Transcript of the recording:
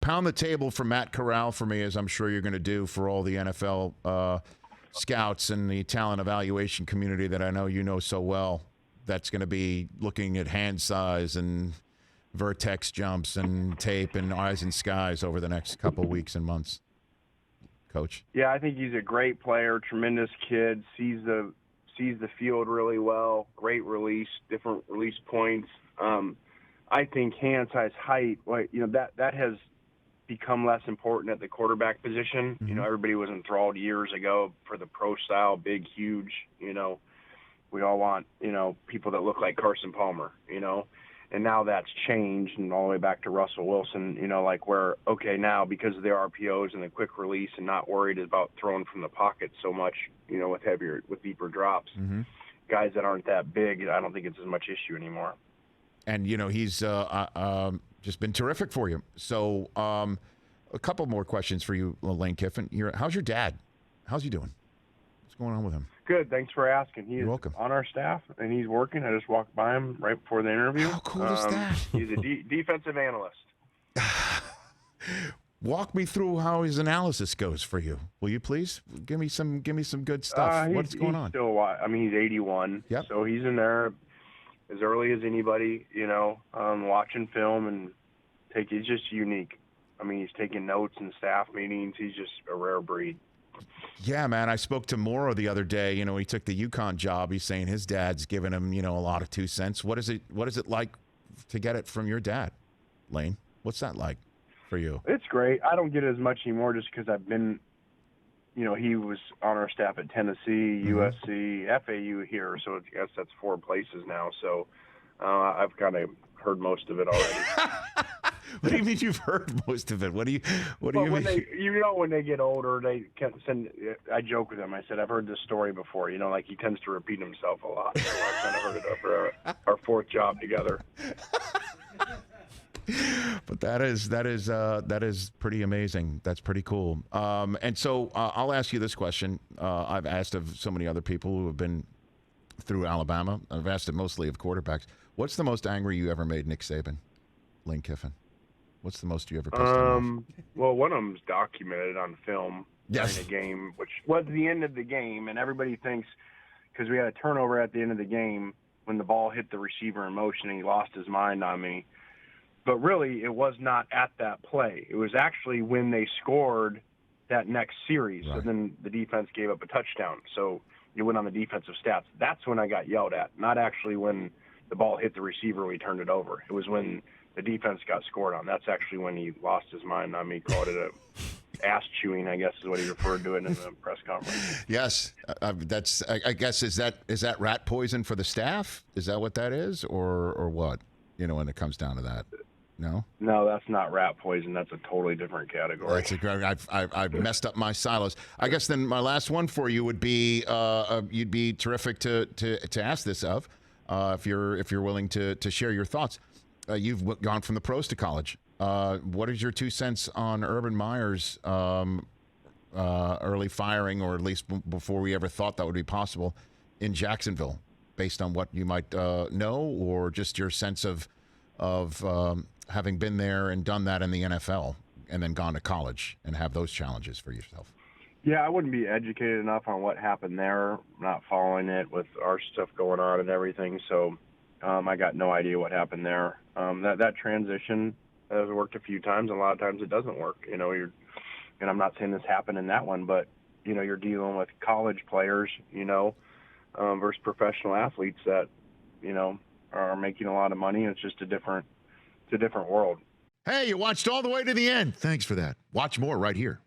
pound the table for Matt Corral for me, as I'm sure you're going to do for all the NFL scouts and the talent evaluation community that I know you know so well. That's going to be looking at hand size and vertex jumps and tape and eyes and skies over the next couple weeks and months. Coach? Yeah, I think he's a great player, tremendous kid, sees the field really well, great release, different release points. I think hand size, height, that has become less important at the quarterback position. Mm-hmm. You know, everybody was enthralled years ago for the pro style, big, huge, we all want, people that look like Carson Palmer, and now that's changed and all the way back to Russell Wilson, now because of the RPOs and the quick release and not worried about throwing from the pocket so much, with deeper drops, mm-hmm. guys that aren't that big, I don't think it's as much issue anymore. And, he's just been terrific for you. So a couple more questions for you, Lane Kiffin. How's your dad? How's he doing? What's going on with him? Good. Thanks for asking. You're welcome. On our staff, and he's working. I just walked by him right before the interview. How cool is that? He's a defensive analyst. Walk me through how his analysis goes for you, will you please? Give me some good stuff. What's going on? He's 81, yep. So he's in there as early as anybody, watching film and he's just unique. He's taking notes in staff meetings. He's just a rare breed. Yeah, man. I spoke to Morrow the other day. He took the UConn job. He's saying his dad's giving him, a lot of 2 cents. What is it like to get it from your dad, Lane? What's that like for you? It's great. I don't get it as much anymore just because I've been, he was on our staff at Tennessee, mm-hmm. USC, FAU here. So I guess that's 4 places now. So I've kind of heard most of it already. What do you mean you've heard most of it? What do you mean? When they get older, they can send. I joke with him. I said, I've heard this story before. He tends to repeat himself a lot. So I kind of heard it over our 4th job together. But that is pretty amazing. That's pretty cool. And so I'll ask you this question. I've asked of so many other people who have been through Alabama. I've asked it mostly of quarterbacks. What's the most angry you ever made Nick Saban, Lane Kiffin? What's the most you ever pissed him off? Well, one of them's documented on film yes. during a game, which was the end of the game, and everybody thinks because we had a turnover at the end of the game when the ball hit the receiver in motion and he lost his mind on me. But really, it was not at that play. It was actually when they scored that next series. Right. So then the defense gave up a touchdown. So you went on the defensive stats. That's when I got yelled at, not actually when the ball hit the receiver and we turned it over. It was when the defense got scored on. That's actually when he lost his mind on me. Called it a ass chewing, I guess is what he referred to it in the press conference. Yes, that's. I guess is that rat poison for the staff? Is that what that is, or what? When it comes down to that. No, that's not rat poison. That's a totally different category. I've messed up my silos. I guess then my last one for you would be you'd be terrific to ask this of if you're willing to share your thoughts. You've gone from the pros to college. What is your 2 cents on Urban Meyer's early firing, or at least before we ever thought that would be possible in Jacksonville, based on what you might know, or just your sense of having been there and done that in the NFL and then gone to college and have those challenges for yourself? Yeah, I wouldn't be educated enough on what happened there, not following it with our stuff going on and everything. So I got no idea what happened there. That transition has worked a few times, and a lot of times it doesn't work. And I'm not saying this happened in that one, but, you're dealing with college players, versus professional athletes that, are making a lot of money, and it's just a different world. Hey, you watched all the way to the end. Thanks for that. Watch more right here.